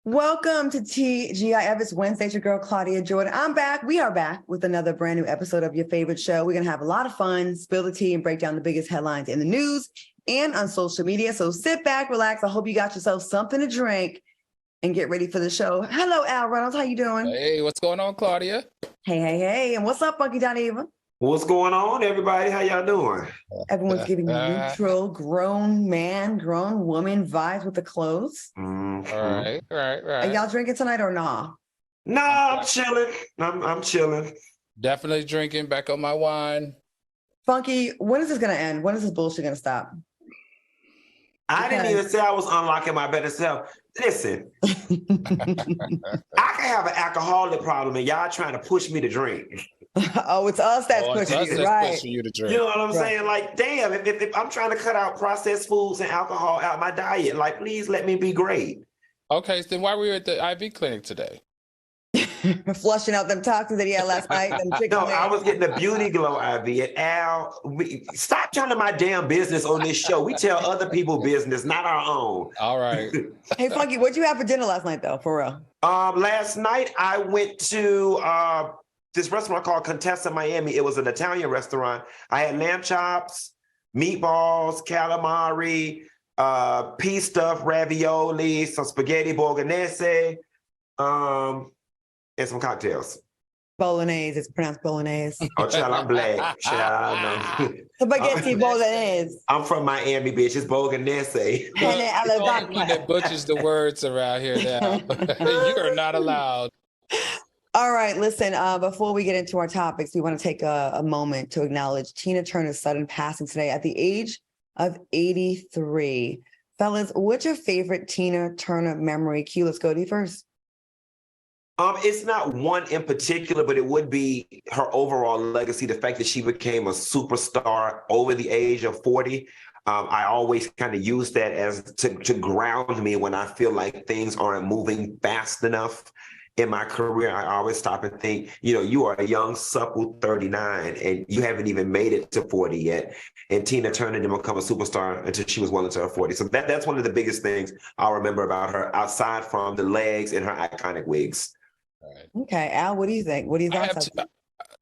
Welcome to TGIF. It's Wednesday. It's your girl, Claudia Jordan. I'm back. We are back with another brand new episode of your favorite show. We're going to have a lot of fun, spill the tea, and break down the biggest headlines in the news and on social media. So sit back, relax. I hope you got yourself something to drink and get ready for the show. Hello, Al Reynolds. How you doing? Hey, what's going on, Claudia? Hey. And what's up, Funky Don Eva? What's going on, everybody? How y'all doing? Everyone's giving neutral, grown man, grown woman vibes with the clothes. Mm-hmm. Right. Are y'all drinking tonight or nah? Nah, I'm chilling. I'm chilling. Definitely drinking, back on my wine. Funky, when is this going to end? When is this bullshit going to stop? I didn't even say I was unlocking my better self. Listen, I can have an alcoholic problem and y'all trying to push me to drink. Oh, it's us that's pushing you, right? Pushing you to drink. You know what I'm saying? Like, damn, if I'm trying to cut out processed foods and alcohol out my diet, like, please let me be great. Okay, so then why were you at the IV clinic today? Flushing out them toxins that he had last night. No, I was getting a beauty glow IV. And Al, stop telling my damn business on this show. We tell other people's business, not our own. All right. Hey, Funky, what'd you have for dinner last night, though, for real? Last night, I went to this restaurant called Contessa Miami. It was an Italian restaurant. I had lamb chops, meatballs, calamari, pea stuffed ravioli, some spaghetti bolognese, and some cocktails. Bolognese. It's pronounced bolognese. Oh, child, I'm black. Child, Spaghetti bolognese. I'm from Miami, bitch. It's bolognese. You're the only one that butchers the words around here now. You are not allowed. All right, listen, before we get into our topics, we want to take a moment to acknowledge Tina Turner's sudden passing today at the age of 83. Fellas, what's your favorite Tina Turner memory? Q, let's go to you first. It's not one in particular, but it would be her overall legacy, the fact that she became a superstar over the age of 40. I always kind of use that as to ground me when I feel like things aren't moving fast enough in my career. I always stop and think, you are a young, supple 39, and you haven't even made it to 40 yet. And Tina Turner didn't become a superstar until she was well into her 40s. So that's one of the biggest things I'll remember about her, outside from the legs and her iconic wigs. Right. Okay, Al, what do you think? What do you think?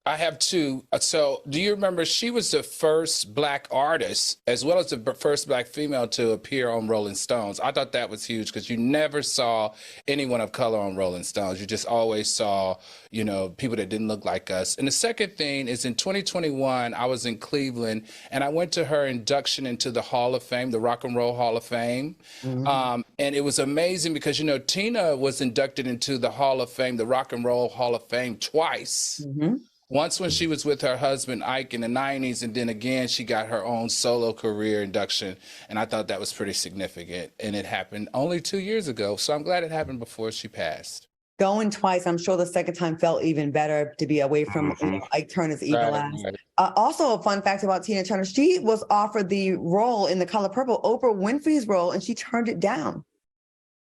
I have two. So do you remember she was the first Black artist, as well as the first Black female to appear on Rolling Stones? I thought that was huge because you never saw anyone of color on Rolling Stones. You just always saw, people that didn't look like us. And the second thing is in 2021, I was in Cleveland and I went to her induction into the Hall of Fame, the Rock and Roll Hall of Fame. Mm-hmm. And it was amazing because, Tina was inducted into the Hall of Fame, the Rock and Roll Hall of Fame twice. Mm-hmm. Once when she was with her husband, Ike, in the 90s, and then again, she got her own solo career induction. And I thought that was pretty significant. And it happened only 2 years ago. So I'm glad it happened before she passed. Going twice, I'm sure the second time felt even better to be away from Ike Turner's evil ass. Right. Also, a fun fact about Tina Turner, she was offered the role in The Color Purple, Oprah Winfrey's role, and she turned it down.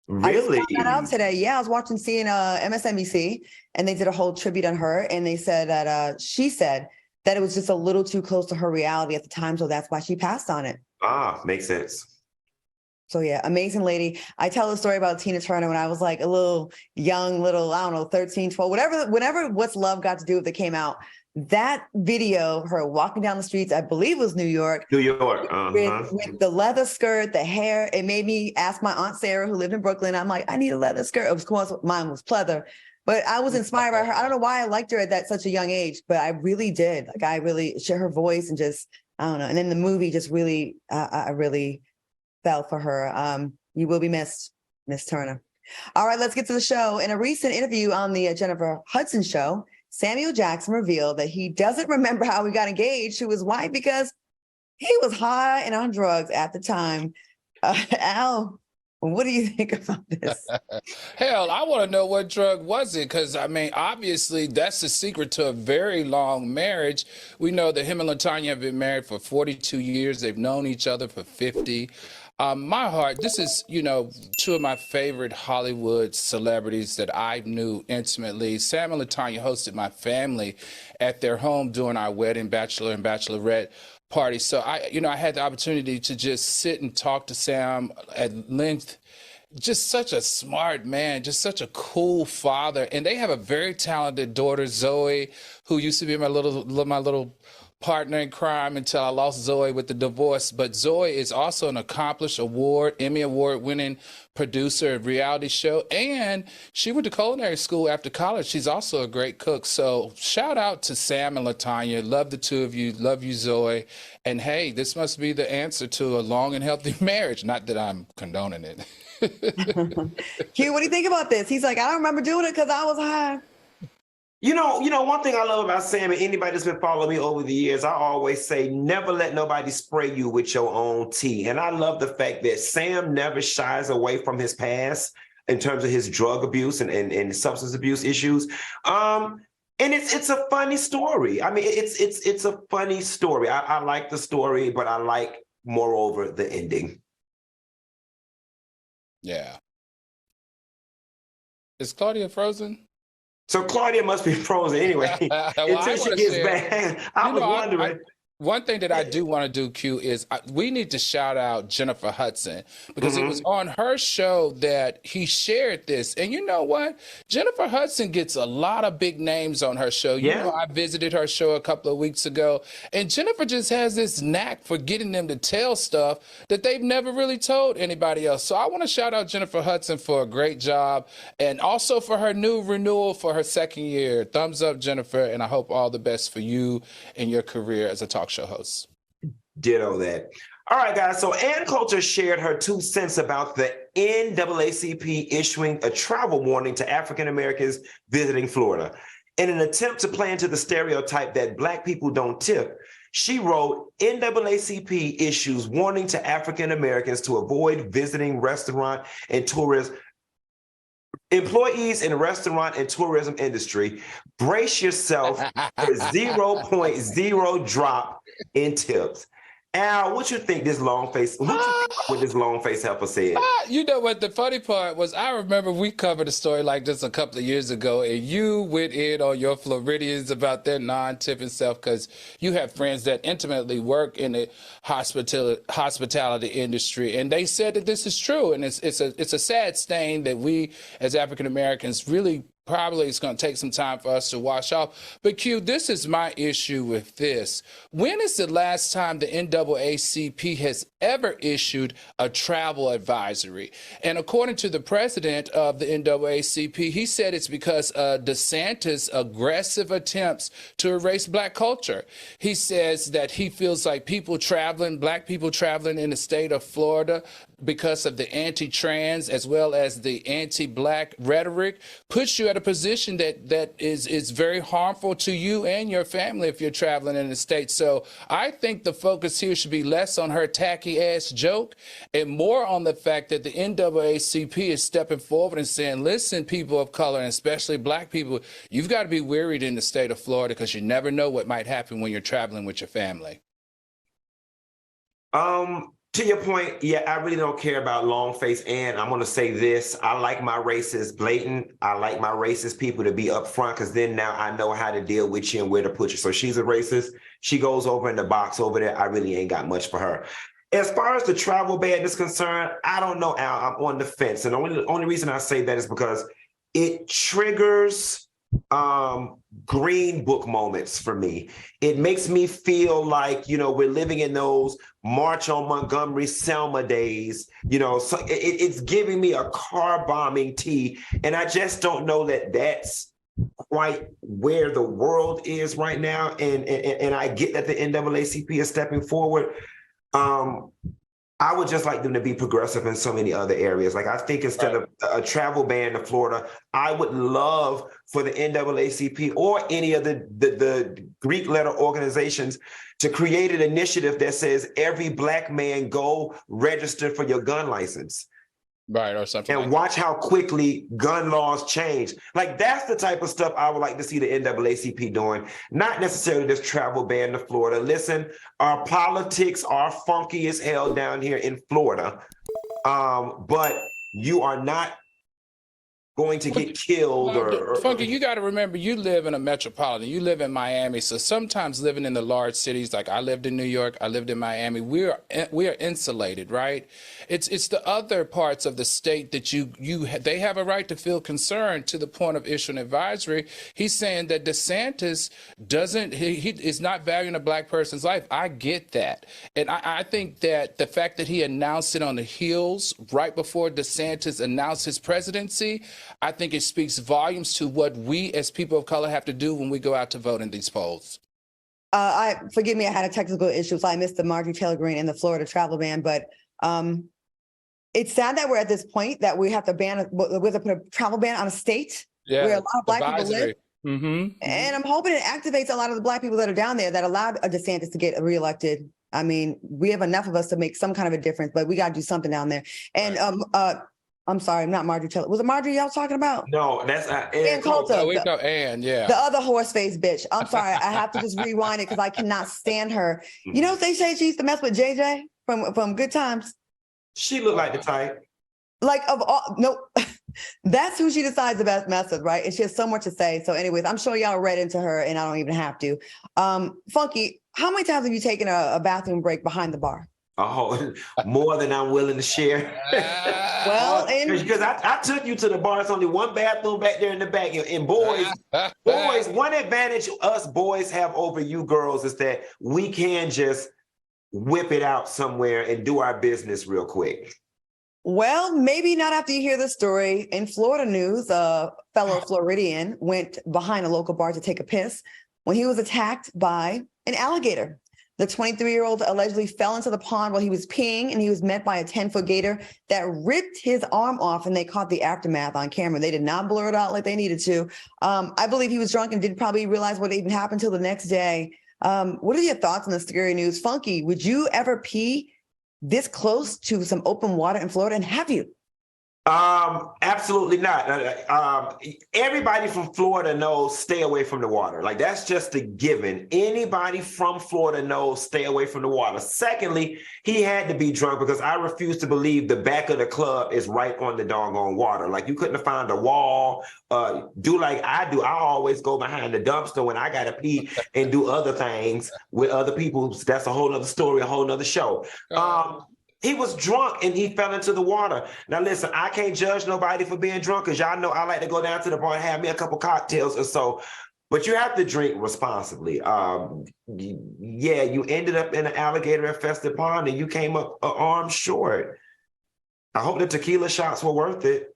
Really? I just found that out today. Yeah, I was watching MSNBC, and they did a whole tribute on her, and they said that she said that it was just a little too close to her reality at the time, so that's why she passed on it. Makes sense. So yeah, amazing lady. I tell a story about Tina Turner when I was like a little young, I don't know, 13, 12, whenever What's Love Got to Do with it came out. That video, her walking down the streets, I believe it was New York. New York. With the leather skirt, the hair, it made me ask my Aunt Sarah, who lived in Brooklyn. I'm like, I need a leather skirt. Of course, mine was pleather. But I was inspired by her. I don't know why I liked her at such a young age, but I really did. Like, I really share her voice and just, I don't know. And then the movie just really, I really fell for her. You will be missed, Miss Turner. All right, let's get to the show. In a recent interview on the Jennifer Hudson show, Samuel Jackson revealed that he doesn't remember how he got engaged to his wife because he was high and on drugs at the time. Al, what do you think about this? Hell, I want to know what drug was it? Because, obviously, that's the secret to a very long marriage. We know that him and LaTanya have been married for 42 years. They've known each other for 50. My heart, this is, two of my favorite Hollywood celebrities that I knew intimately. Sam and LaTanya hosted my family at their home during our wedding, bachelor and bachelorette party. So I had the opportunity to just sit and talk to Sam at length just such a smart man, just such a cool father. And they have a very talented daughter, Zoe, who used to be my little partner in crime until I lost Zoe with the divorce. But Zoe is also an accomplished Emmy Award winning producer of reality show. And she went to culinary school after college. She's also a great cook. So shout out to Sam and LaTanya. Love the two of you. Love you, Zoe. And hey, this must be the answer to a long and healthy marriage. Not that I'm condoning it. Q, what do you think about this? He's like, I don't remember doing it because I was high. One thing I love about Sam, and anybody that's been following me over the years, I always say, never let nobody spray you with your own tea. And I love the fact that Sam never shies away from his past in terms of his drug abuse and substance abuse issues. And it's a funny story. I mean, it's a funny story. I like the story, but I like, moreover, the ending. Yeah. Is Claudia frozen? So Claudia must be frozen anyway until she gets back. I was wondering. One thing that I do want to do, Q, is we need to shout out Jennifer Hudson because it was on her show that he shared this. And you know what? Jennifer Hudson gets a lot of big names on her show. You know, I visited her show a couple of weeks ago, and Jennifer just has this knack for getting them to tell stuff that they've never really told anybody else. So I want to shout out Jennifer Hudson for a great job and also for her new renewal for her second year. Thumbs up, Jennifer, and I hope all the best for you and your career as a talk show host. Ditto that. All right, guys. So Ann Coulter shared her 2 cents about the NAACP issuing a travel warning to African Americans visiting Florida. In an attempt to play into the stereotype that Black people don't tip, she wrote, NAACP issues warning to African Americans to avoid visiting restaurant and tourism. Employees in restaurant and tourism industry, brace yourself for 0.0 drop in tips. Al, what you think this long face? What this long face helper said? You know what? The funny part was, I remember we covered a story like this a couple of years ago, and you went in on your Floridians about their non-tipping self because you have friends that intimately work in the hospitality industry, and they said that this is true, and it's a sad stain that we as African Americans really. Probably it's going to take some time for us to wash off. But Q, this is my issue with this. When is the last time the NAACP has ever issued a travel advisory? And according to the president of the NAACP, he said it's because DeSantis' aggressive attempts to erase Black culture. He says that he feels like Black people traveling in the state of Florida because of the anti-trans as well as the anti-Black rhetoric puts you at a position that is very harmful to you and your family if you're traveling in the state. So I think the focus here should be less on her tacky ass joke and more on the fact that the NAACP is stepping forward and saying, listen, people of color, and especially Black people, you've got to be worried in the state of Florida because you never know what might happen when you're traveling with your family. To your point, yeah, I really don't care about long face. And I'm going to say this. I like my racist blatant. I like my racist people to be upfront because then now I know how to deal with you and where to put you. So she's a racist. She goes over in the box over there. I really ain't got much for her. As far as the travel ban is concerned, I don't know, Al. I'm on the fence. And the only reason I say that is because it triggers green book moments for me. It makes me feel like, we're living in those March on Montgomery, Selma days, so it's giving me a car bombing tea. And I just don't know that that's quite where the world is right now. And I get that the NAACP is stepping forward. I would just like them to be progressive in so many other areas. Like I think instead of a travel ban to Florida, I would love for the NAACP or any of the Greek letter organizations to create an initiative that says every Black man go register for your gun license. Right, or something. And watch how quickly gun laws change. Like that's the type of stuff I would like to see the NAACP doing, not necessarily this travel ban to Florida. Listen, our politics are funky as hell down here in Florida, but you are not going to get killed or Funky, you got to remember, you live in a metropolitan. You live in Miami, so sometimes living in the large cities, like I lived in New York, I lived in Miami. We are insulated, right? It's the other parts of the state that they have a right to feel concerned to the point of issuing advisory. He's saying that DeSantis doesn't. He is not valuing a black person's life. I get that, and I think that the fact that he announced it on the heels right before DeSantis announced his presidency, I think it speaks volumes to what we as people of color have to do when we go out to vote in these polls. Forgive me, I had a technical issue, so I missed the Marjorie Taylor Greene and the Florida travel ban. But it's sad that we're at this point that we have to put a travel ban on a state where a lot of black people live. And I'm hoping it activates a lot of the black people that are down there that allowed DeSantis to get reelected. I mean, we have enough of us to make some kind of a difference, but we got to do something down there. And I'm sorry, not Marjorie Taylor. Was it Marjorie y'all talking about? No, that's Ann Coulter. Oh, we know Ann, yeah. The other horse-faced bitch. I'm sorry, I have to just rewind it because I cannot stand her. You know, they say she used to mess with JJ from Good Times. She looked like the type. Like of all, no, that's who she decides to best mess with, right? And she has so much to say. So, anyways, I'm sure y'all read into her, and I don't even have to. Funky, how many times have you taken a bathroom break behind the bar? Oh, more than I'm willing to share. Well, because I took you to the bar. It's only one bathroom back there in the back. And boys, one advantage us boys have over you girls is that we can just whip it out somewhere and do our business real quick. Well, maybe not after you hear the story. In Florida news, a fellow Floridian went behind a local bar to take a piss when he was attacked by an alligator. The 23-year-old allegedly fell into the pond while he was peeing, and he was met by a 10-foot gator that ripped his arm off, and they caught the aftermath on camera. They did not blur it out like they needed to. I believe he was drunk and didn't probably realize what even happened until the next day. What are your thoughts on the scary news? Funky, would you ever pee this close to some open water in Florida, and have you? Absolutely not. Everybody from Florida knows stay away from the water. Like that's just a given. Anybody from Florida knows stay away from the water. Secondly, he had to be drunk because I refuse to believe the back of the club is right on the doggone water. Like you couldn't have found a wall. Do like I do. I always go behind the dumpster when I gotta pee and do other things with other people. That's a whole other story, a whole other show. He was drunk and he fell into the water. Now, listen, I can't judge nobody for being drunk because y'all know I like to go down to the bar and have me a couple cocktails or so. But you have to drink responsibly. Yeah, you ended up in an alligator-infested pond and you came up an arm short. I hope the tequila shots were worth it.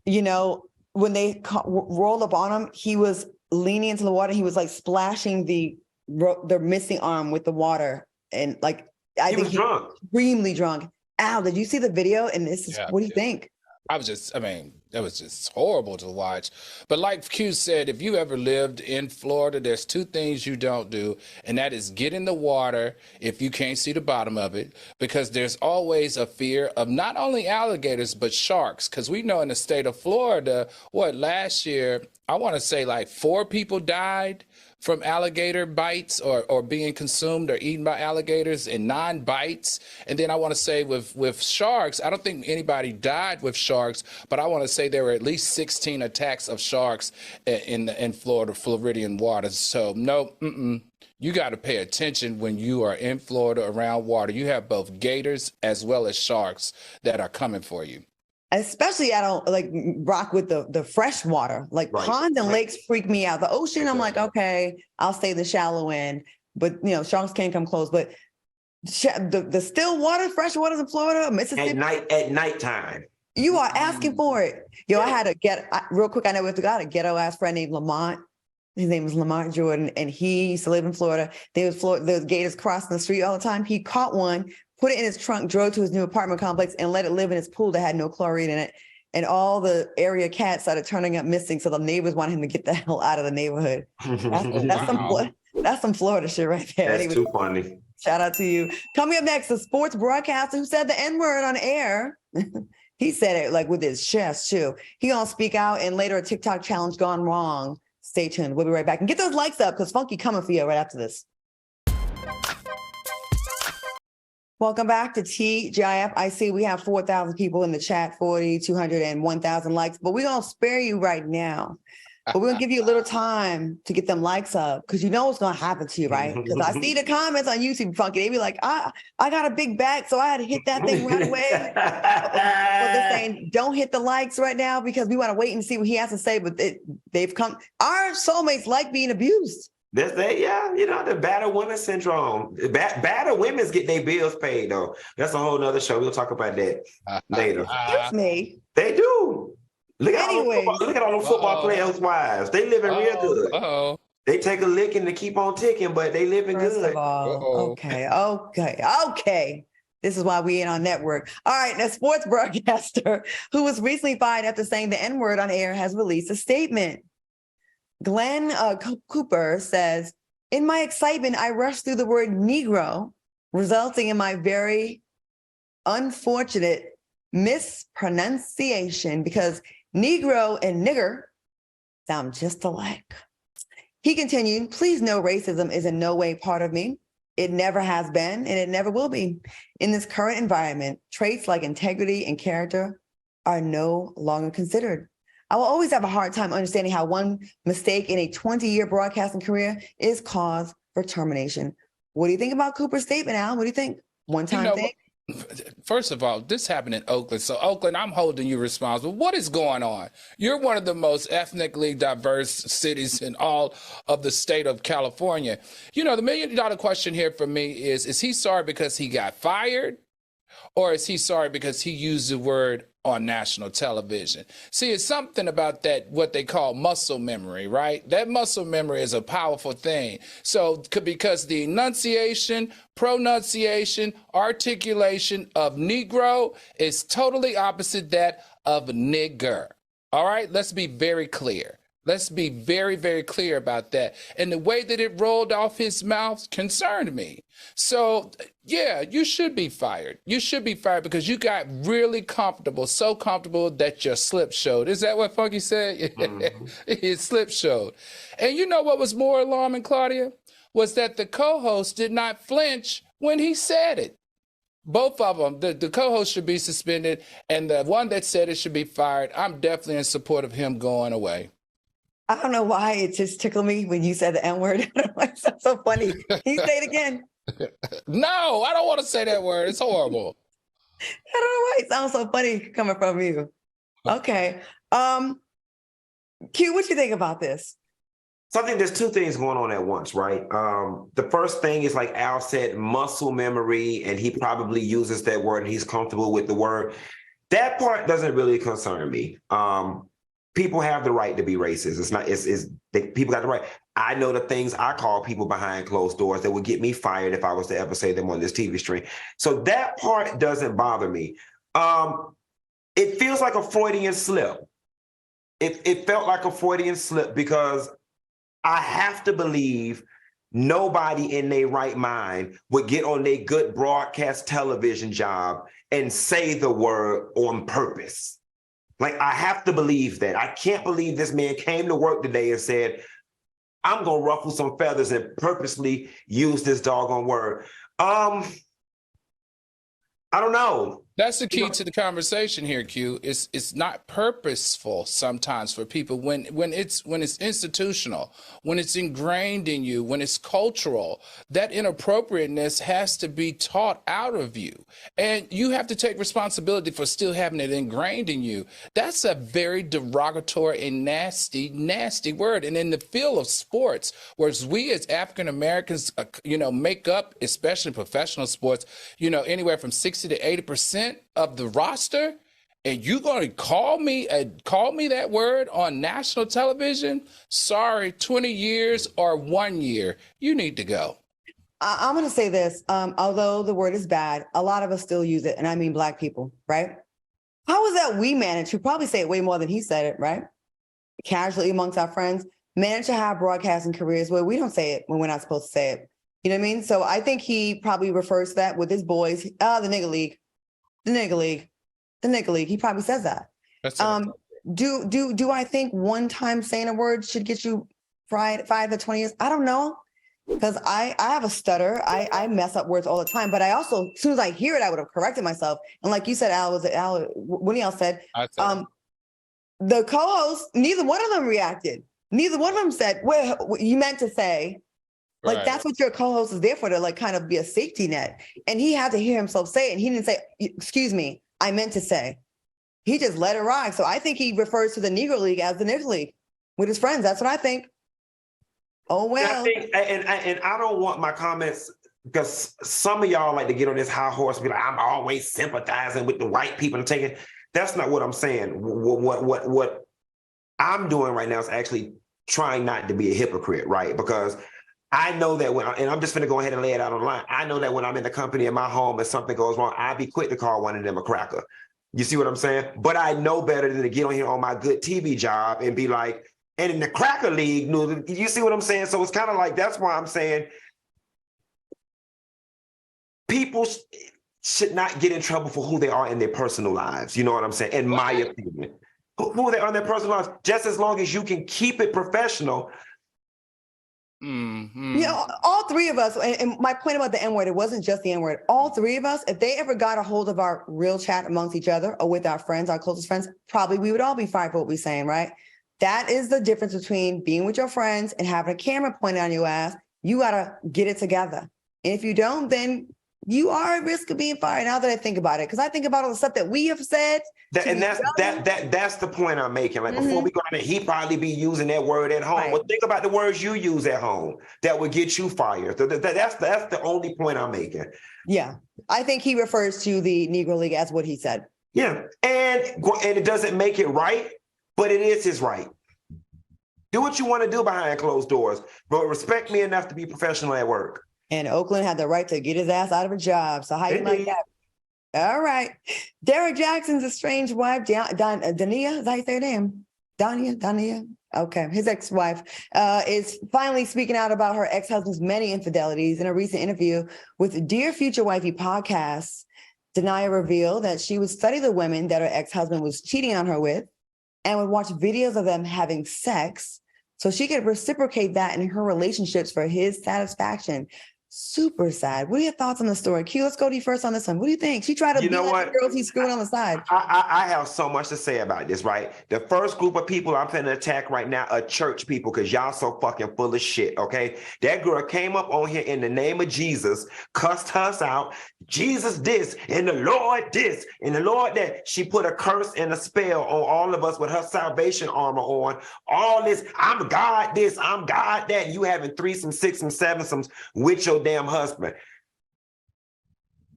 You know, when they rolled up on him, he was leaning into the water. He was like splashing the missing arm with the water. And like, I think he was extremely drunk. Al, did you see the video? And what do you think? That was just horrible to watch. But like Q said, if you ever lived in Florida, there's two things you don't do, and that is get in the water if you can't see the bottom of it, because there's always a fear of not only alligators, but sharks. Because we know in the state of Florida, last year, I want to say like 4 people died from alligator bites or being consumed or eaten by alligators, and 9 bites. And then I want to say with sharks, I don't think anybody died with sharks, but I want to say there were at least 16 attacks of sharks in Florida, Floridian waters. So no, you got to pay attention when you are in Florida around water. You have both gators as well as sharks that are coming for you. Especially I don't like rock with the fresh water. Like ponds and lakes freak me out. The ocean, I'm like, okay, I'll stay the shallow end. But you know, sharks can't come close. But the still water, fresh waters in Florida, Mississippi. At nighttime. You are asking for it. Yo, I had real quick, I know we forgot a ghetto ass friend named Lamont. His name was Lamont Jordan, and he used to live in Florida. There was gators crossing the street all the time. He caught one, put it in his trunk, drove to his new apartment complex, and let it live in his pool that had no chlorine in it. And all the area cats started turning up missing, so the neighbors wanted him to get the hell out of the neighborhood. That's some Florida shit right there. That's too funny. Shout out to you. Coming up next, a sports broadcaster who said the N-word on air. He said it like with his chest too. He gonna speak out, and later a TikTok challenge gone wrong. Stay tuned. We'll be right back. And get those likes up because Funky coming for you right after this. Welcome back to TGIF. I see we have 4,000 people in the chat, 40, 200, and 1,000 likes, but we're going to spare you right now. But we're going to give you a little time to get them likes up because you know what's going to happen to you, right? Because I see the comments on YouTube, Funky. They be like, I got a big back, so I had to hit that thing right away. But they're saying, don't hit the likes right now because we want to wait and see what he has to say. But they've come. Our soulmates like being abused. Yeah, the battered women syndrome. Battered women's get their bills paid, though. That's a whole nother show. We'll talk about that later. Excuse me. They do. Look at all the football players' wives. They living real good. They take a licking to keep on ticking, but they living good. First of all, okay. This is why we ain't on network. All right, now sports broadcaster who was recently fired after saying the N-word on air has released a statement. Glen Kuiper says, in my excitement, I rushed through the word Negro, resulting in my very unfortunate mispronunciation because Negro and nigger sound just alike. He continued, please know racism is in no way part of me. It never has been, and it never will be. In this current environment, traits like integrity and character are no longer considered. I will always have a hard time understanding how one mistake in a 20-year broadcasting career is cause for termination. What do you think about Cooper's statement, Al? What do you think? One-time thing? First of all, this happened in Oakland. So Oakland, I'm holding you responsible. What is going on? You're one of the most ethnically diverse cities in all of the state of California. The $1 million question here for me is he sorry because he got fired? Or is he sorry because he used the word on national television? See, it's something about that, what they call muscle memory, right? That muscle memory is a powerful thing. So because the enunciation, pronunciation, articulation of Negro is totally opposite that of nigger. All right, let's be very clear. Let's be very, very clear about that. And the way that it rolled off his mouth concerned me. So, yeah, you should be fired. You should be fired because you got really comfortable, so comfortable that your slip showed. Is that what Funky said? Mm-hmm. His slip showed. And you know what was more alarming, Claudia? Was that the co-host did not flinch when he said it. Both of them, the co-host should be suspended, and the one that said it should be fired. I'm definitely in support of him going away. I don't know why it just tickled me when you said the N-word. It sounds so funny. Can you say it again? No, I don't want to say that word. It's horrible. I don't know why it sounds so funny coming from you. Okay. Q, what you think about this? So I think there's two things going on at once, right? The first thing is, like Al said, muscle memory, and he probably uses that word and he's comfortable with the word. That part doesn't really concern me. People have the right to be racist. People got the right. I know the things I call people behind closed doors that would get me fired if I was to ever say them on this TV stream. So that part doesn't bother me. It feels like a Freudian slip. It felt like a Freudian slip because I have to believe nobody in their right mind would get on their good broadcast television job and say the word on purpose. Like, I have to believe that. I can't believe this man came to work today and said, I'm going to ruffle some feathers and purposely use this doggone word. I don't know. That's the key to the conversation here, Q. It's not purposeful sometimes for people when it's institutional, when it's ingrained in you, when it's cultural. That inappropriateness has to be taught out of you, and you have to take responsibility for still having it ingrained in you. That's a very derogatory and nasty word. And in the field of sports, whereas we as African Americans, make up, especially professional sports, anywhere from 60 to 80% of the roster, and you're going to call me that word on national television? Sorry, 20 years or 1 year, you need to go. I'm going to say this. Although the word is bad, a lot of us still use it, and I mean Black people, right? How is that we manage, who probably say it way more than he said it, right? Casually amongst our friends, manage to have broadcasting careers where we don't say it when we're not supposed to say it. You know what I mean? So I think he probably refers to that with his boys. The nigga league. The nigga league. He probably says that. Do I think one time saying a word should get you fired for 20 years? I don't know. Because I have a stutter. I mess up words all the time, but I also, as soon as I hear it, I would have corrected myself. And like you said, one of y'all said, the co-hosts, neither one of them reacted. Neither one of them said, well, you meant to say. Like, right. That's what your co-host is there for, to like kind of be a safety net. And he had to hear himself say it. And he didn't say, excuse me, I meant to say. He just let it ride. So I think he refers to the Negro League as the Nigger League with his friends. That's what I think. Oh, well. And I don't want my comments, because some of y'all like to get on this high horse and be like, I'm always sympathizing with the white people and taking. That's not what I'm saying. What I'm doing right now is actually trying not to be a hypocrite, right? Because I know that and I'm just going to go ahead and lay it out on the line. I know that when I'm in the company in my home and something goes wrong, I'll be quick to call one of them a cracker. You see what I'm saying? But I know better than to get on here on my good TV job and be like, and in the cracker league, you see what I'm saying? So it's kind of like, that's why I'm saying people should not get in trouble for who they are in their personal lives. You know what I'm saying? In my opinion, who they are in their personal lives, just as long as you can keep it professional. Mm-hmm. You know, all three of us, and my point about the N-word, it wasn't just the N-word. All three of us, if they ever got a hold of our real chat amongst each other or with our friends, our closest friends, probably we would all be fired for what we're saying, right? That is the difference between being with your friends and having a camera pointed on your ass. You got to get it together. And if you don't, then you are at risk of being fired. Now that I think about it, because I think about all the stuff that we have said. That's the point I'm making. Like, before we go on, he probably be using that word at home. Right. Well, think about the words you use at home that would get you fired. That's the only point I'm making. Yeah, I think he refers to the Negro League as what he said. Yeah, and it doesn't make it right, but it is his right. Do what you want to do behind closed doors, but respect me enough to be professional at work. And Oakland had the right to get his ass out of a job. So how you like that? All right. Derek Jackson's estranged wife, Dania, is that how you say her name? Dania. Okay. His ex-wife is finally speaking out about her ex-husband's many infidelities. In a recent interview with Dear Future Wifey podcast, Dania revealed that she would study the women that her ex-husband was cheating on her with and would watch videos of them having sex so she could reciprocate that in her relationships for his satisfaction. Super sad. What are your thoughts on the story? Q, let's go to you first on this one. What do you think? She tried to be like the girls he's screwing on the side. I have so much to say about this, right? The first group of people I'm finna attack right now are church people, because y'all so fucking full of shit, okay? That girl came up on here in the name of Jesus, cussed us out. Jesus this, and the Lord this, and the Lord that. She put a curse and a spell on all of us with her salvation armor on. All this, I'm God this, I'm God that. You having threesomes, sixsomes, sevensomes with your damn husband.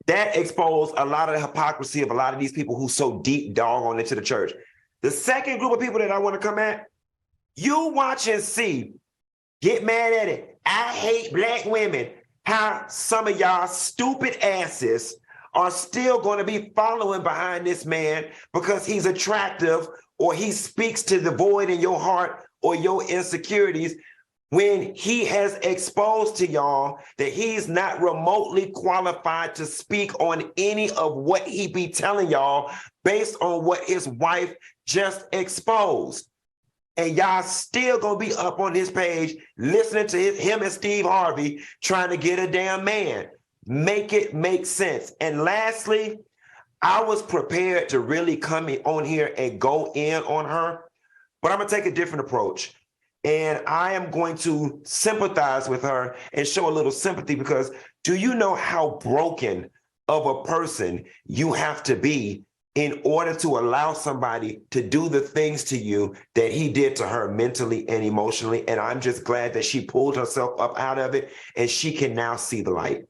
That exposed a lot of the hypocrisy of a lot of these people who so deep dog on into the church. The second group of people that I want to come at, you watch and see, get mad at it. I hate black women. How some of y'all stupid asses are still going to be following behind this man because he's attractive, or he speaks to the void in your heart or your insecurities, when he has exposed to y'all that he's not remotely qualified to speak on any of what he be telling y'all based on what his wife just exposed. And y'all still gonna be up on his page listening to him and Steve Harvey trying to get a damn man. Make it make sense. And lastly, I was prepared to really come on here and go in on her, but I'm gonna take a different approach. And I am going to sympathize with her and show a little sympathy, because do you know how broken of a person you have to be in order to allow somebody to do the things to you that he did to her mentally and emotionally? And I'm just glad that she pulled herself up out of it and she can now see the light.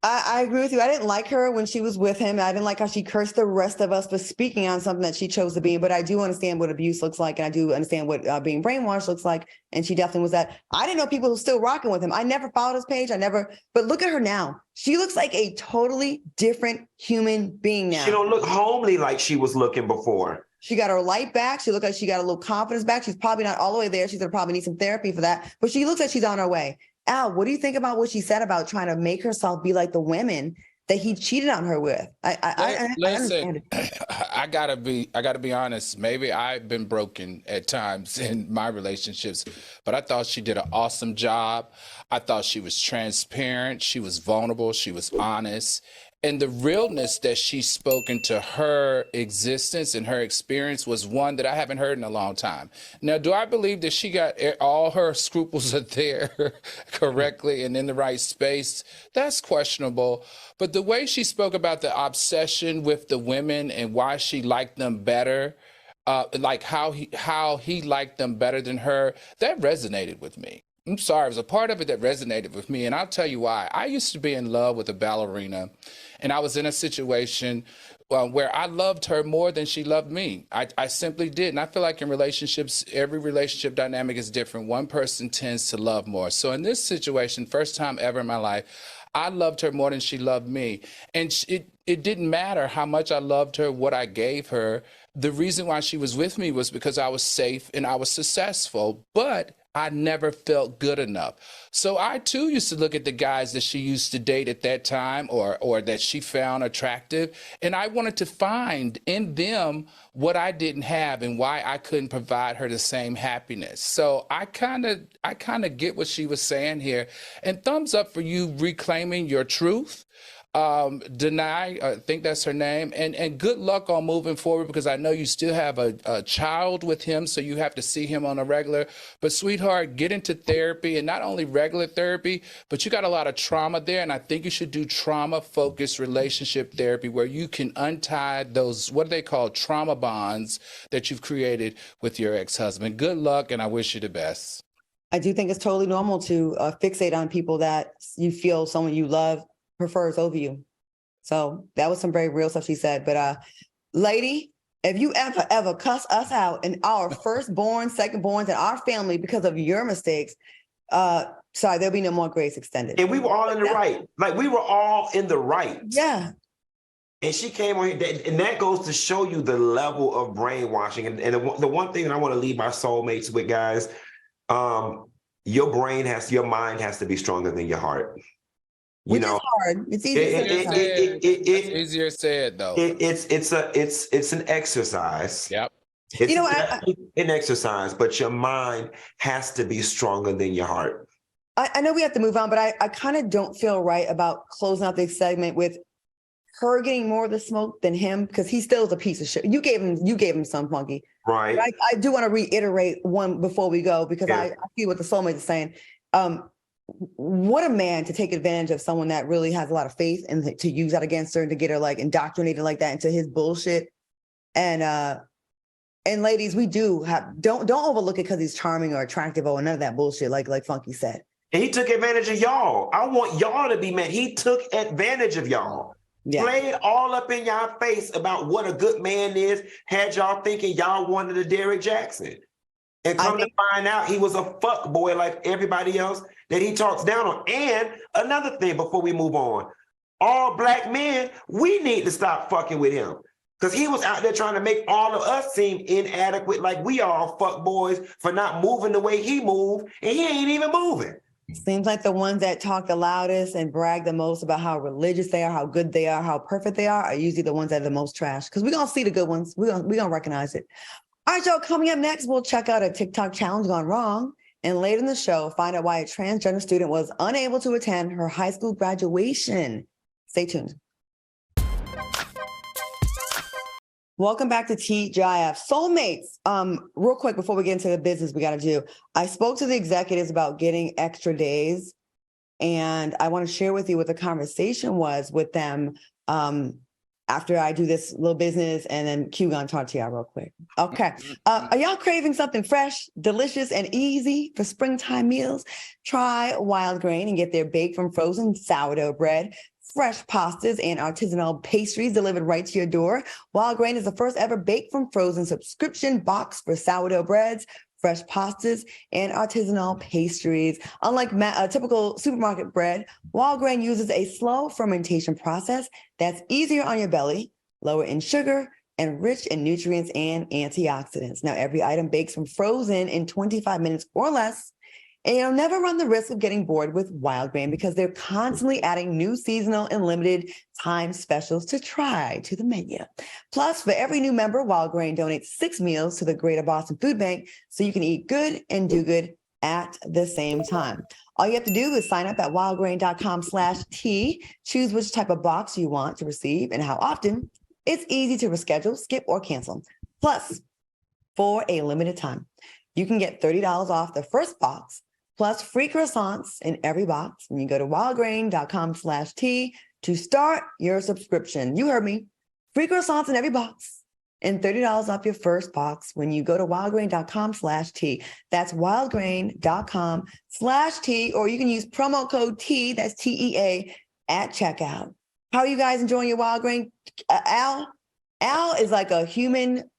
I agree with you. I didn't like her when she was with him. I didn't like how she cursed the rest of us for speaking on something that she chose to be. But I do understand what abuse looks like. And I do understand what being brainwashed looks like. And she definitely was that. I didn't know people were still rocking with him. I never followed his page. But look at her now. She looks like a totally different human being now. She don't look homely like she was looking before. She got her light back. She looked like she got a little confidence back. She's probably not all the way there. She's going to probably need some therapy for that. But she looks like she's on her way. Al, what do you think about what she said about trying to make herself be like the women that he cheated on her with. I Listen, understand it. I gotta be honest. Maybe I've been broken at times in my relationships, but I thought she did an awesome job. I thought she was transparent. She was vulnerable. She was honest. And the realness that she spoke into her existence and her experience was one that I haven't heard in a long time. Now, do I believe that she got all her scruples are there correctly and in the right space? That's questionable. But the way she spoke about the obsession with the women and why she liked them better, like how he liked them better than her, that resonated with me. I'm sorry, it was a part of it that resonated with me, and I'll tell you why. I used to be in love with a ballerina, and I was in a situation where I loved her more than she loved me. I simply did, and I feel like in relationships, every relationship dynamic is different. One person tends to love more. So in this situation, first time ever in my life, I loved her more than she loved me, and it didn't matter how much I loved her, what I gave her. The reason why she was with me was because I was safe and I was successful, but I never felt good enough. So I too used to look at the guys that she used to date at that time or that she found attractive. And I wanted to find in them what I didn't have and why I couldn't provide her the same happiness. So I kind of get what she was saying here. And thumbs up for you reclaiming your truth. Denai, I think that's her name, and good luck on moving forward, because I know you still have a child with him, so you have to see him on a regular. But sweetheart, get into therapy, and not only regular therapy, but you got a lot of trauma there, and I think you should do trauma-focused relationship therapy where you can untie those, what do they call, trauma bonds that you've created with your ex-husband. Good luck, and I wish you the best. I do think it's totally normal to fixate on people that you feel someone you love prefers over you. So that was some very real stuff she said. But lady, if you ever cuss us out and our firstborn, secondborns, and our family because of your mistakes, sorry, there'll be no more grace extended. And we were all in the right. Like, we were all in the right. Yeah. And she came on here, and that goes to show you the level of brainwashing. And the one thing I want to leave my soulmates with, guys, your mind has to be stronger than your heart. Which is hard. It's easier said, though. It's an exercise. Yep. It's an exercise, but your mind has to be stronger than your heart. I know we have to move on, but I kind of don't feel right about closing out this segment with her getting more of the smoke than him, because he still is a piece of shit. You gave him some, Funky. Right. But I do want to reiterate one before we go, because I see what the soulmate is saying. What a man to take advantage of someone that really has a lot of faith and to use that against her and to get her like indoctrinated like that into his bullshit. And ladies, we don't overlook it because he's charming or attractive or none of that bullshit like Funky said. And he took advantage of y'all. I want y'all to be mad. He took advantage of y'all. Yeah. Played all up in y'all face about what a good man is. Had y'all thinking y'all wanted a Derrick Jackson. And come to find out he was a fuck boy like everybody else that he talks down on. And another thing before we move on, all black men, we need to stop fucking with him. Because he was out there trying to make all of us seem inadequate, like we are fuck boys for not moving the way he moved, and he ain't even moving. Seems like the ones that talk the loudest and brag the most about how religious they are, how good they are, how perfect they are usually the ones that are the most trash. Because we're going to see the good ones. We're gonna recognize it. All right, y'all, coming up next, we'll check out a TikTok challenge gone wrong. And later in the show, find out why a transgender student was unable to attend her high school graduation. Stay tuned. Welcome back to TGIF. Soulmates, real quick before we get into the business we got to do, I spoke to the executives about getting extra days, and I want to share with you what the conversation was with them after I do this little business, and then Q gonna talk to y'all real quick. Okay. Are y'all craving something fresh, delicious, and easy for springtime meals? Try Wild Grain and get their baked from frozen sourdough bread, fresh pastas, and artisanal pastries delivered right to your door. Wild Grain is the first ever baked from frozen subscription box for sourdough breads, fresh pastas, and artisanal pastries. Unlike typical supermarket bread, Wild Grain uses a slow fermentation process that's easier on your belly, lower in sugar, and rich in nutrients and antioxidants. Now, every item bakes from frozen in 25 minutes or less, And you'll never run the risk of getting bored with Wild Grain because they're constantly adding new seasonal and limited time specials to try to the menu. Plus, for every new member, Wild Grain donates 6 meals to the Greater Boston Food Bank so you can eat good and do good at the same time. All you have to do is sign up at wildgrain.com/T, choose which type of box you want to receive and how often. It's easy to reschedule, skip, or cancel. Plus, for a limited time, you can get $30 off the first box plus free croissants in every box when you go to wildgrain.com/T to start your subscription. You heard me. Free croissants in every box and $30 off your first box when you go to wildgrain.com/T. That's wildgrain.com/T, or you can use promo code T, that's TEA, at checkout. How are you guys enjoying your Wild Grain? Al is like a human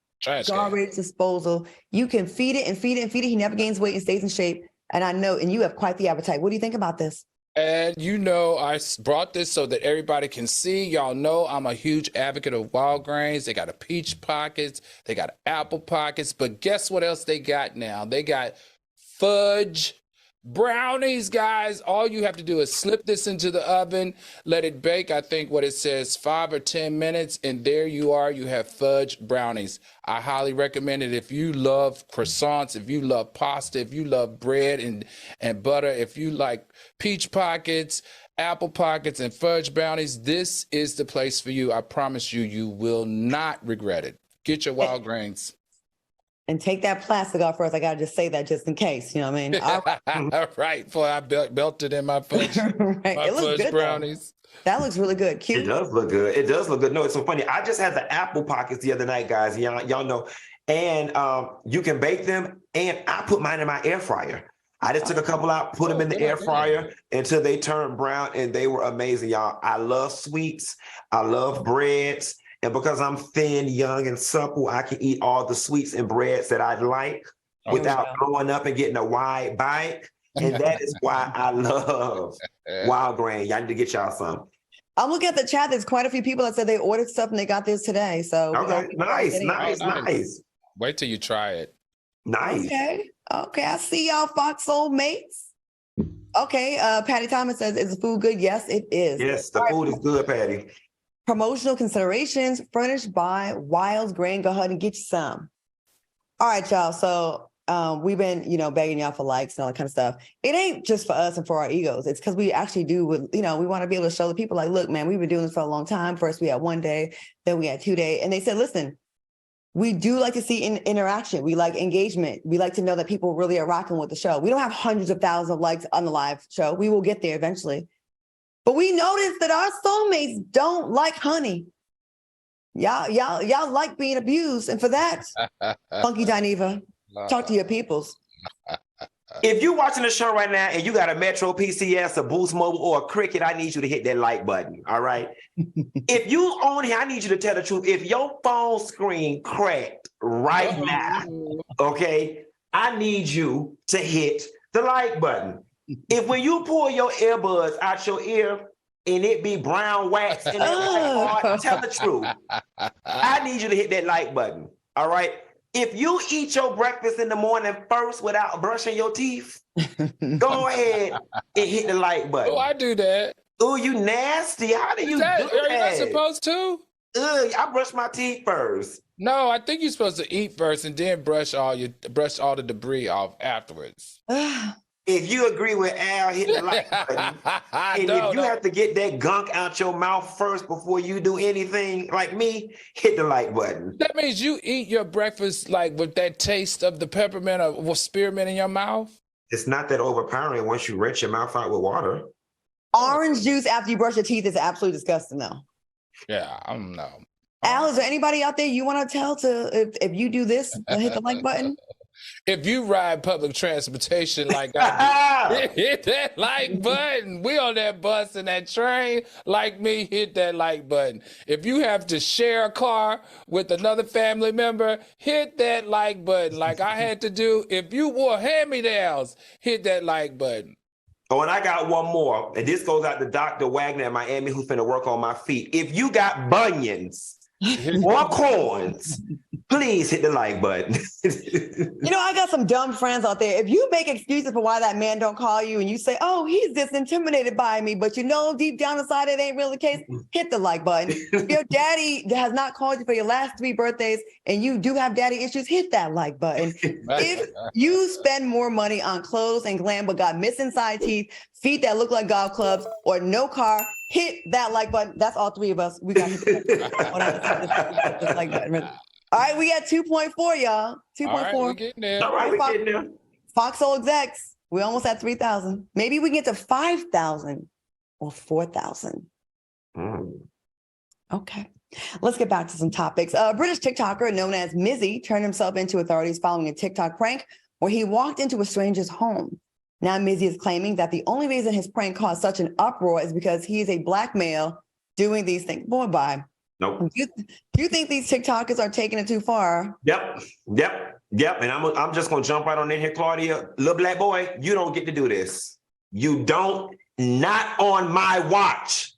garbage disposal. You can feed it and feed it and feed it. He never gains weight and stays in shape. And I know, and you have quite the appetite. What do you think about this? And you know, I brought this so that everybody can see. Y'all know I'm a huge advocate of Wild Grains. They got a peach pockets, they got apple pockets, but guess what else they got now? They got fudge brownies, guys. All you have to do is slip this into the oven, let it bake, I think what it says 5 or 10 minutes, and there you are. You have fudge brownies. I highly recommend it if you love croissants, if you love pasta, if you love bread and butter, if you like peach pockets, apple pockets, and fudge brownies. This is the place for you. I promise you, you will not regret it. Get your Wild Grains. And take that plastic off first. I got to just say that just in case. You know what I mean? Right. Before I belted in my fudge, Right. my It looks fudge good, brownies. That looks really good. Cute. It does look good. It does look good. No, it's so funny. I just had the apple pockets the other night, guys. Y'all know. And you can bake them. And I put mine in my air fryer. I just took a couple out, put them in the air fryer until they turned brown, and they were amazing, y'all. I love sweets. I love breads. And because I'm thin, young, and supple, I can eat all the sweets and breads that I like without blowing up and getting a wide bite. And that is why I love Wild Grain. Y'all need to get y'all some. I'm looking at the chat. There's quite a few people that said they ordered stuff and they got this today. So okay, nice. Wait till you try it. Nice. Okay. I see y'all, FOXSOUL mates. Okay. Patty Thomas says, "Is the food good?" Yes, it is. Yes, the food is good, Patty. Promotional considerations furnished by Wild Grain. Go ahead and get you some. All right, y'all. So we've been, begging y'all for likes and all that kind of stuff. It ain't just for us and for our egos. It's because we actually do, we want to be able to show the people like, look, man, we've been doing this for a long time. First we had 1 day, then we had 2 days. And they said, listen, we do like to see interaction. We like engagement. We like to know that people really are rocking with the show. We don't have hundreds of thousands of likes on the live show. We will get there eventually. But we noticed that our soulmates don't like honey. Y'all like being abused. And for that, Funky Dineva, talk to your peoples. If you're watching the show right now and you got a Metro PCS, a Boost Mobile, or a Cricket, I need you to hit that like button, all right? If you on here, I need you to tell the truth. If your phone screen cracked right now, okay, I need you to hit the like button. If when you pull your earbuds out your ear and it be brown wax in that part, tell the truth. I need you to hit that like button, all right? If you eat your breakfast in the morning first without brushing your teeth, go ahead and hit the like button. Oh, I do that. Oh, you nasty. How do you do that? Are you not supposed to? I brush my teeth first. No, I think you're supposed to eat first and then brush all the debris off afterwards. If you agree with Al, hit the like button. And if you have to get that gunk out your mouth first before you do anything like me, hit the like button. That means you eat your breakfast like with that taste of the peppermint or spearmint in your mouth? It's not that overpowering once you rinse your mouth out with water. Orange juice after you brush your teeth is absolutely disgusting, though. Yeah, I don't know. Al, is there anybody out there you want to tell if you do this, hit the like button? If you ride public transportation like I do, hit that like button. We on that bus and that train like me, hit that like button. If you have to share a car with another family member, hit that like button like I had to do. If you wore hand-me-downs, hit that like button. Oh, and I got one more. And this goes out to Dr. Wagner in Miami who's finna work on my feet. If you got bunions, or corns, please hit the like button. I got some dumb friends out there. If you make excuses for why that man don't call you and you say, oh, he's just intimidated by me, but deep down inside it ain't really the case, hit the like button. If your daddy has not called you for your last 3 birthdays and you do have daddy issues, hit that like button. If you spend more money on clothes and glam but got missing side teeth, feet that look like golf clubs, or no car, hit that like button. That's all 3 of us. We got the like button. All right, we got 2.4, y'all. 2.4. All right, we're getting there. All right, we're getting there. FOXSOUL execs, we almost at 3,000. Maybe we get to 5,000 or 4,000. Okay, let's get back to some topics. A British TikToker known as Mizzy turned himself into authorities following a TikTok prank where he walked into a stranger's home. Now Mizzy is claiming that the only reason his prank caused such an uproar is because he is a black male doing these things. Boy, bye. Nope. Do you think these TikTokers are taking it too far? Yep. And I'm just gonna jump right on in here, Claudia. Little black boy, you don't get to do this. You don't. Not on my watch.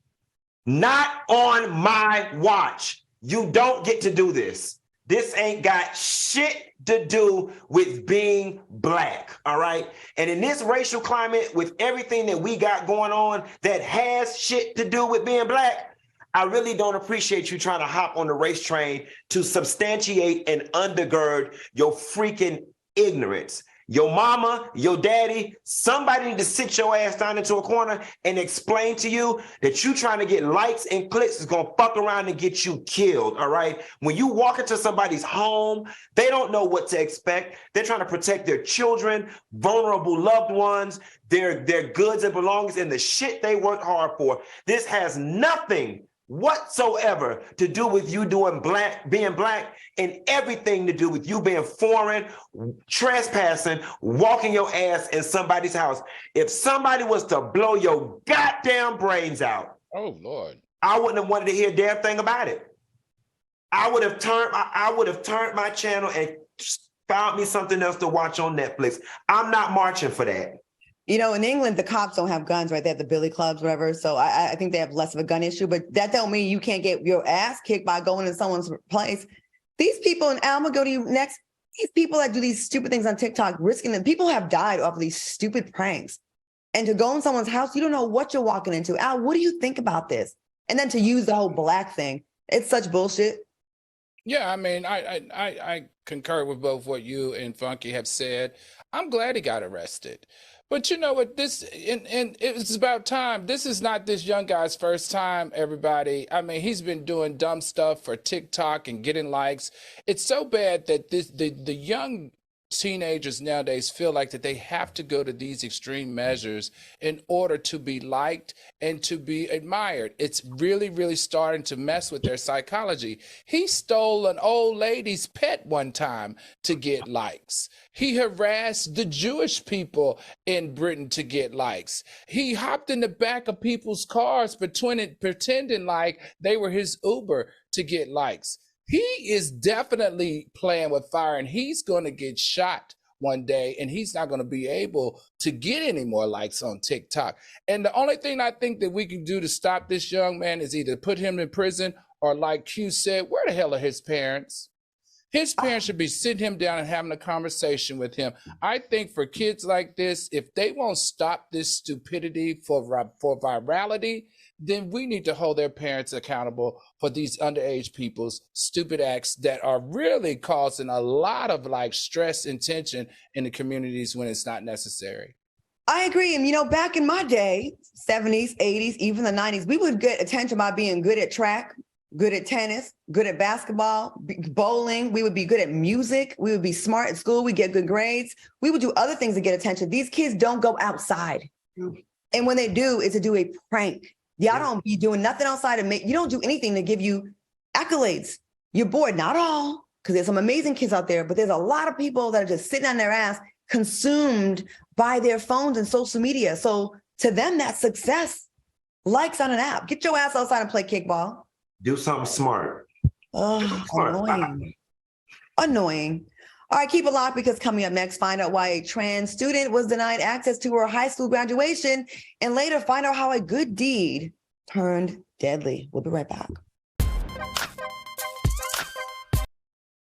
Not on my watch. You don't get to do this. This ain't got shit to do with being black, all right? And in this racial climate, with everything that we got going on that has shit to do with being black, I really don't appreciate you trying to hop on the race train to substantiate and undergird your freaking ignorance. Your mama, your daddy, somebody need to sit your ass down into a corner and explain to you that you trying to get likes and clicks is gonna fuck around and get you killed, all right? When you walk into somebody's home, they don't know what to expect. They're trying to protect their children, vulnerable loved ones, their goods and belongings, and the shit they worked hard for. This has nothing whatsoever to do with you being black, and everything to do with you being foreign, trespassing, walking your ass in somebody's house. If somebody was to blow your goddamn brains out, oh Lord, I wouldn't have wanted to hear a damn thing about it. I would have turned my channel and found me something else to watch on Netflix. I'm not marching for that. In England, the cops don't have guns, right? They have the billy clubs, whatever. So I think they have less of a gun issue, but that don't mean you can't get your ass kicked by going in someone's place. These people, and I'm gonna go to you next, these people that do these stupid things on TikTok, risking them, people have died off of these stupid pranks. And to go in someone's house, you don't know what you're walking into. Al, what do you think about this? And then to use the whole black thing, it's such bullshit. Yeah, I mean, I concur with both what you and Funky have said. I'm glad he got arrested. But you know what, and it's about time. This is not this young guy's first time, everybody. I mean, he's been doing dumb stuff for TikTok and getting likes. It's so bad that the young teenagers nowadays feel like that they have to go to these extreme measures in order to be liked and to be admired. It's really, really starting to mess with their psychology. He stole an old lady's pet one time to get likes. He harassed the Jewish people in Britain to get likes. He hopped in the back of people's cars pretending like they were his Uber to get likes. He is definitely playing with fire, and he's going to get shot one day, and he's not going to be able to get any more likes on TikTok. And the only thing I think that we can do to stop this young man is either put him in prison or, like Q said, where the hell are his parents? His parents should be sitting him down and having a conversation with him. I think for kids like this, if they won't stop this stupidity for virality, then we need to hold their parents accountable for these underage people's stupid acts that are really causing a lot of stress and tension in the communities when it's not necessary. I agree. And back in my day, 70s, 80s, even the 90s, we would get attention by being good at track, good at tennis, good at basketball, bowling. We would be good at music. We would be smart at school. We get good grades. We would do other things to get attention. These kids don't go outside. And when they do, it's to do a prank. Y'all don't be doing nothing outside you don't do anything to give you accolades. You're bored. Not all, because there's some amazing kids out there, but there's a lot of people that are just sitting on their ass, consumed by their phones and social media. So to them, that's success. Likes on an app. Get your ass outside and play kickball. Do something smart. Oh, annoying. All right, keep it locked, because coming up next, find out why a trans student was denied access to her high school graduation, and later find out how a good deed turned deadly. We'll be right back.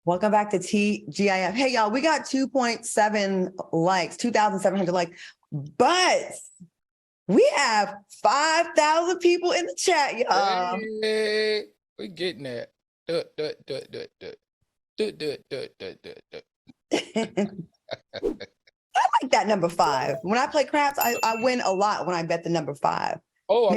Welcome back to TGIF. Hey, y'all, we got 2.7 likes, 2,700 likes, but we have 5,000 people in the chat, y'all. Hey, we getting there. Do it. I like that number 5. When I play craps, I win a lot when I bet the number 5. Oh,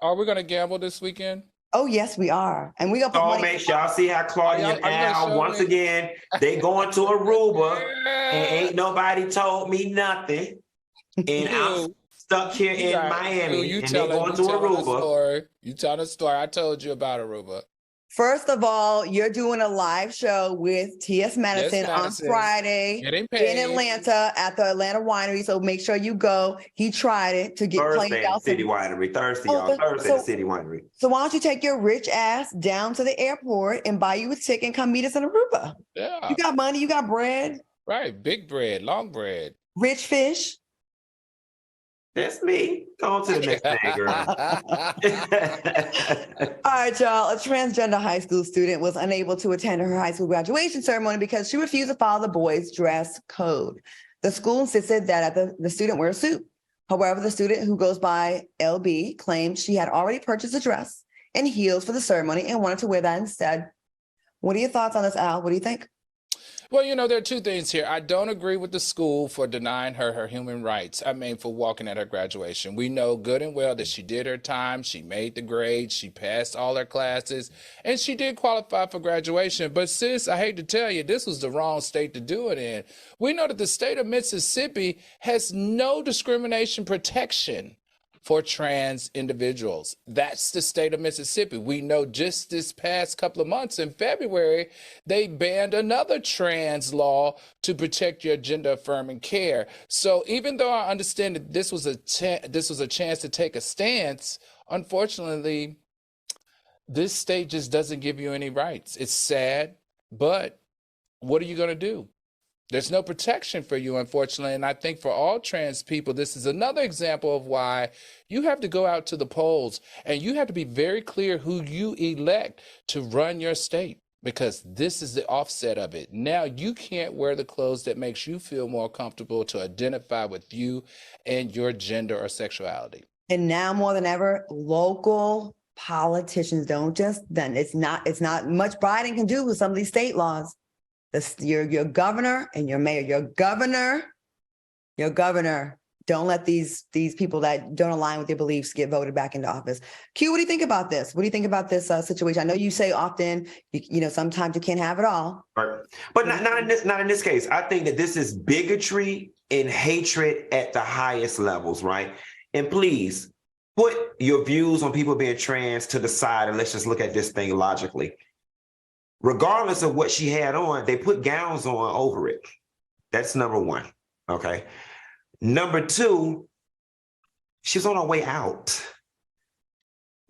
are we gonna gamble this weekend? Oh, yes, we are. And we gonna put money. Make sure y'all see how Claudia and Al, once again, they going to Aruba and ain't nobody told me nothing. And I'm stuck here in Miami and they going to Aruba. You tell the story. I told you about Aruba. First of all, you're doing a live show with T.S. Madison on Friday in Atlanta at the Atlanta Winery. So make sure you go. He tried it to get Thursday at City Winery. Thursday at City Winery. So why don't you take your rich ass down to the airport and buy you a ticket and come meet us in Aruba? Yeah. You got money, you got bread. Right. Big bread, long bread. Rich fish. That's me. Go on to the next thing, girl. All right, y'all. A transgender high school student was unable to attend her high school graduation ceremony because she refused to follow the boys' dress code. The school insisted that the student wear a suit. However, the student, who goes by LB, claimed she had already purchased a dress and heels for the ceremony and wanted to wear that instead. What are your thoughts on this, Al? What do you think? Well, there are two things here. I don't agree with the school for denying her human rights. For walking at her graduation. We know good and well that she did her time. She made the grades. She passed all her classes, and she did qualify for graduation. But sis, I hate to tell you, this was the wrong state to do it in. We know that the state of Mississippi has no discrimination protection for trans individuals. That's the state of Mississippi. We know just this past couple of months in February, they banned another trans law to protect your gender affirming care. So even though I understand that this was a chance to take a stance, unfortunately, this state just doesn't give you any rights. It's sad, but what are you going to do? There's no protection for you, unfortunately. And I think for all trans people, this is another example of why you have to go out to the polls and you have to be very clear who you elect to run your state, because this is the offset of it. Now you can't wear the clothes that makes you feel more comfortable to identify with you and your gender or sexuality. And now more than ever, local politicians it's not much Biden can do with some of these state laws. Your governor and your mayor, your governor, don't let these people that don't align with your beliefs get voted back into office. Q, what do you think about this? What do you think about this situation? I know you say often, sometimes you can't have it all. Right. But not in this case. I think that this is bigotry and hatred at the highest levels, right? And please put your views on people being trans to the side and let's just look at this thing logically. Regardless of what she had on, they put gowns on over it. That's number one, okay? Number two, she's on her way out.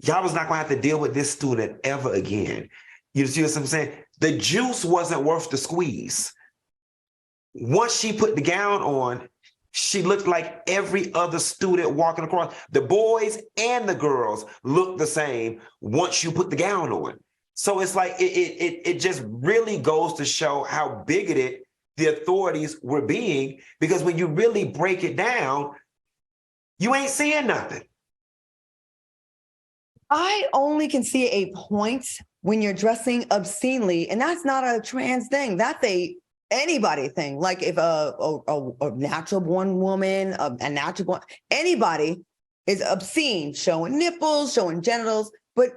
Y'all was not gonna have to deal with this student ever again. You see what I'm saying? The juice wasn't worth the squeeze. Once she put the gown on, she looked like every other student walking across. The boys and the girls looked the same once you put the gown on. So it's like it just really goes to show how bigoted the authorities were being, because when you really break it down, you ain't seeing nothing. I only can see a point when you're dressing obscenely, and that's not a trans thing. That's anybody thing. Like if a natural born woman, a natural born, anybody is obscene, showing nipples, showing genitals, but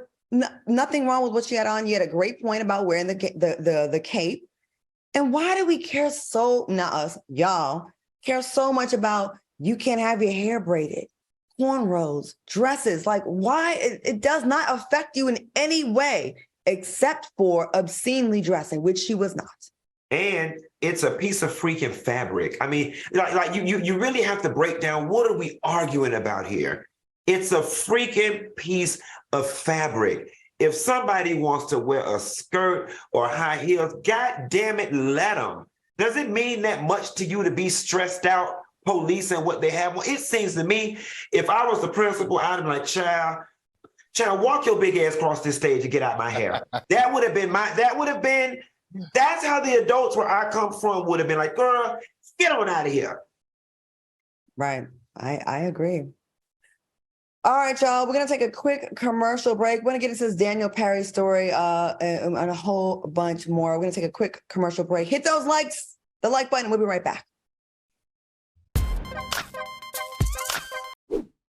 nothing wrong with what she had on. You had a great point about wearing the cape. And why do we care y'all care so much about you can't have your hair braided, cornrows, dresses? Like, why? It does not affect you in any way except for obscenely dressing, which she was not. And it's a piece of freaking fabric. I mean, like you really have to break down, what are we arguing about here? It's a freaking piece of fabric. If somebody wants to wear a skirt or high heels, God damn it, let them. Does it mean that much to you to be stressed out policing what they have? Well, it seems to me, if I was the principal, I'd be like, child, walk your big ass across this stage and get out my hair. That would have been That's how the adults where I come from would have been like, girl, get on out of here. Right. I agree. All right, y'all. We're gonna take a quick commercial break. We're gonna get into this Daniel Perry story and a whole bunch more. We're gonna take a quick commercial break. Hit those likes, the like button. We'll be right back.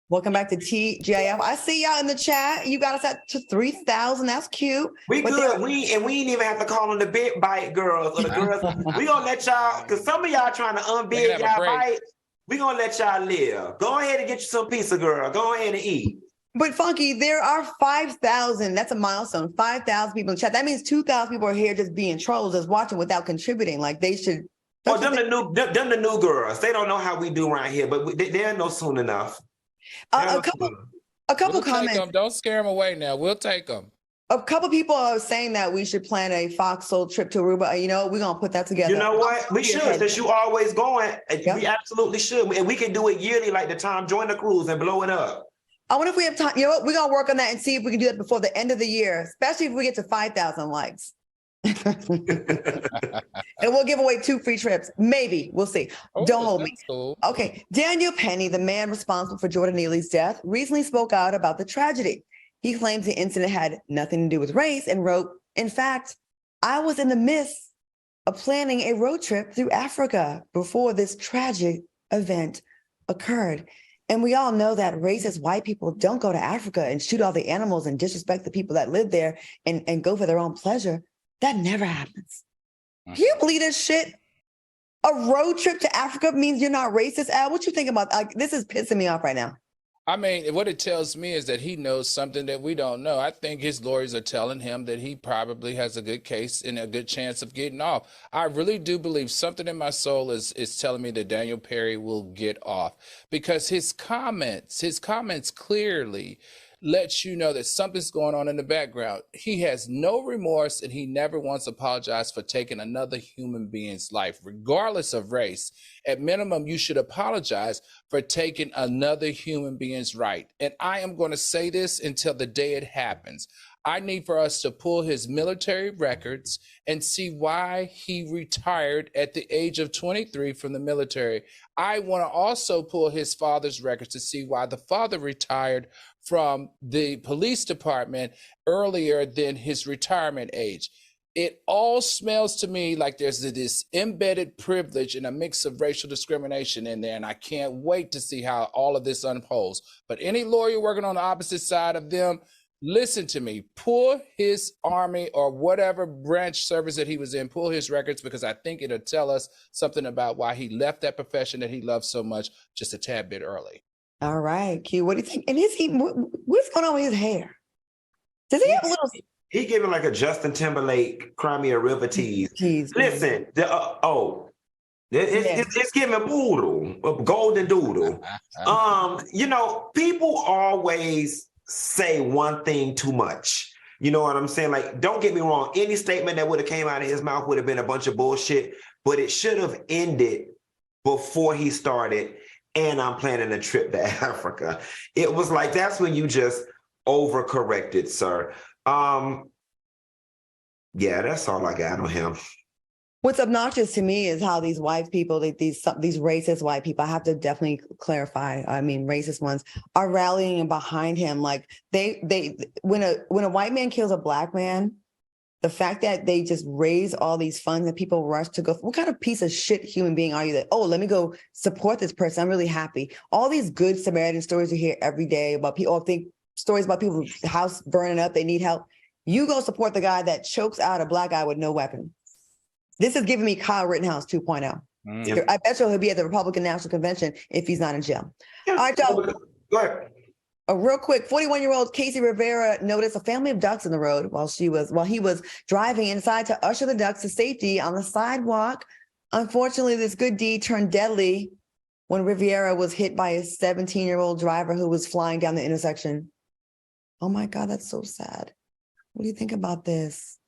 Welcome back to TGIF. I see y'all in the chat. You got us at to 3,000. That's cute. We good. We ain't even have to call them the big bite girls or the girls. We gonna let y'all, because some of y'all trying to unbig y'all bite. We gonna let y'all live. Go ahead and get you some pizza, girl. Go ahead and eat. But Funky, there are 5,000. That's a milestone. 5,000 people in the chat. That means 2,000 people are here just being trolls, just watching without contributing. Like they should. Oh, them the new girls. They don't know how we do around here, but they'll know soon enough. A couple comments. Don't scare them away now. We'll take them. A couple people are saying that we should plan a FOXSOUL trip to Aruba. You know, we're going to put that together. You know what? We should, since you always going. Yep. We absolutely should. And we can do it yearly, like the time, join the cruise and blow it up. I wonder if we have time. You know what? We're going to work on that and see if we can do that before the end of the year, especially if we get to 5,000 likes. And we'll give away 2 free trips. Maybe. We'll see. Don't hold me. Cool. Okay. Daniel Penny, the man responsible for Jordan Neely's death, recently spoke out about the tragedy. He claims the incident had nothing to do with race and wrote, "In fact, I was in the midst of planning a road trip through Africa before this tragic event occurred. And we all know that racist white people don't go to Africa and shoot all the animals and disrespect the people that live there and go for their own pleasure. That never happens." Can you believe this shit? A road trip to Africa means you're not racist, Al? What you think about? Like, this is pissing me off right now. I mean, what it tells me is that he knows something that we don't know. I think his lawyers are telling him that he probably has a good case and a good chance of getting off. I really do believe something in my soul is telling me that Daniel Perry will get off, because his comments clearly lets you know that something's going on in the background. He has no remorse, and he never once apologized for taking another human being's life, regardless of race. At minimum, you should apologize for taking another human being's right. And I am going to say this until the day it happens. I need for us to pull his military records and see why he retired at the age of 23 from the military. I want to also pull his father's records to see why the father retired from the police department earlier than his retirement age. It all smells to me like there's this embedded privilege and a mix of racial discrimination in there, and I can't wait to see how all of this unfolds. But any lawyer working on the opposite side of them, listen to me, pull his army or whatever branch service that he was in, pull his records, because I think it'll tell us something about why he left that profession that he loves so much just a tad bit early. All right, Q, what do you think? And what's going on with his hair? Does he have a little... He giving like a Justin Timberlake, Cry Me a River tease. Listen, it's giving poodle, a golden doodle. You know, people always say one thing too much. You know what I'm saying? Like, don't get me wrong. Any statement that would have came out of his mouth would have been a bunch of bullshit, but it should have ended before he started, "And I'm planning a trip to Africa." It was like, that's when you just overcorrected, sir. Yeah, that's all I got on him. What's obnoxious to me is how these white people, these racist white people, I have to definitely clarify, I mean, racist ones, are rallying behind him. Like when a white man kills a black man, the fact that they just raise all these funds and people rush to go, what kind of piece of shit human being are you that, oh, let me go support this person, I'm really happy. All these good Samaritan stories you hear every day about people, or think stories about people's house burning up, they need help. You go support the guy that chokes out a black guy with no weapon. This is giving me Kyle Rittenhouse 2.0. Mm. I bet you he'll be at the Republican National Convention if he's not in jail. Yeah. All right, y'all. Go ahead. Real quick, 41-year-old Casey Rivera noticed a family of ducks in the road while he was driving inside to usher the ducks to safety on the sidewalk. Unfortunately, this good deed turned deadly when Rivera was hit by a 17-year-old driver who was flying down the intersection. Oh my God, that's so sad. What do you think about this?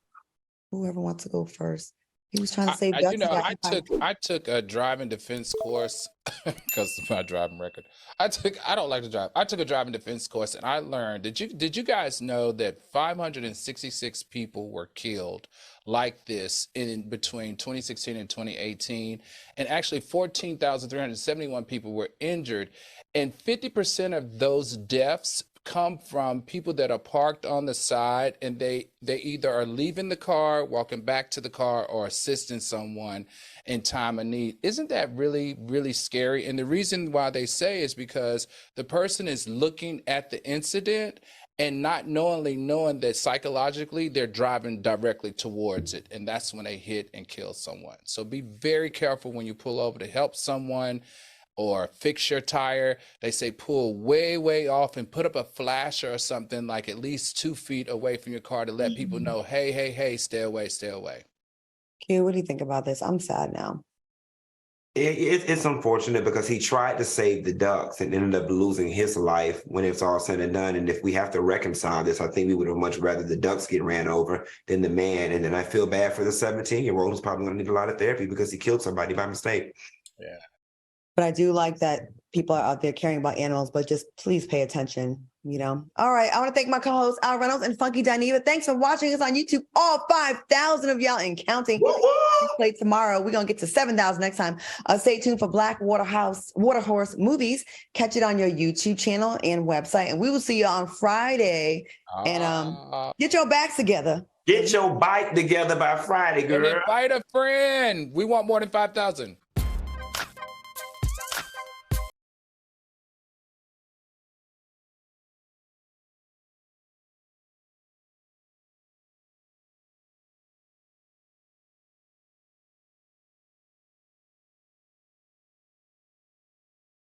Whoever wants to go first. He was trying to save ducks. I took a driving defense course because of my driving record. I don't like to drive. I took a driving defense course and I learned. Did you guys know that 566 people were killed like this in between 2016 and 2018, and actually 14,371 people were injured, and 50% of those deaths come from people that are parked on the side, and they either are leaving the car, walking back to the car, or assisting someone in time of need. Isn't that really, really scary? And the reason why they say is because the person is looking at the incident and not knowing that psychologically they're driving directly towards it, and that's when they hit and kill someone. So be very careful when you pull over to help someone or fix your tire. They say pull way, way off and put up a flasher or something like at least 2 feet away from your car to let people know, hey, stay away, stay away. Q, what do you think about this? I'm sad now. It's unfortunate because he tried to save the ducks and ended up losing his life when it's all said and done. And if we have to reconcile this, I think we would have much rather the ducks get ran over than the man. And then I feel bad for the 17-year-old who's probably going to need a lot of therapy because he killed somebody by mistake. Yeah. But I do like that people are out there caring about animals, but just please pay attention, you know? All right. I want to thank my co-hosts, Al Reynolds and Funky Dineva. Thanks for watching us on YouTube. All 5,000 of y'all and counting. Play tomorrow. We're going to get to 7,000 next time. Stay tuned for Black Waterhorse movies. Catch it on your YouTube channel and website. And we will see you on Friday. And get your backs together. Get your bike together by Friday, girl. Invite a friend. We want more than 5,000.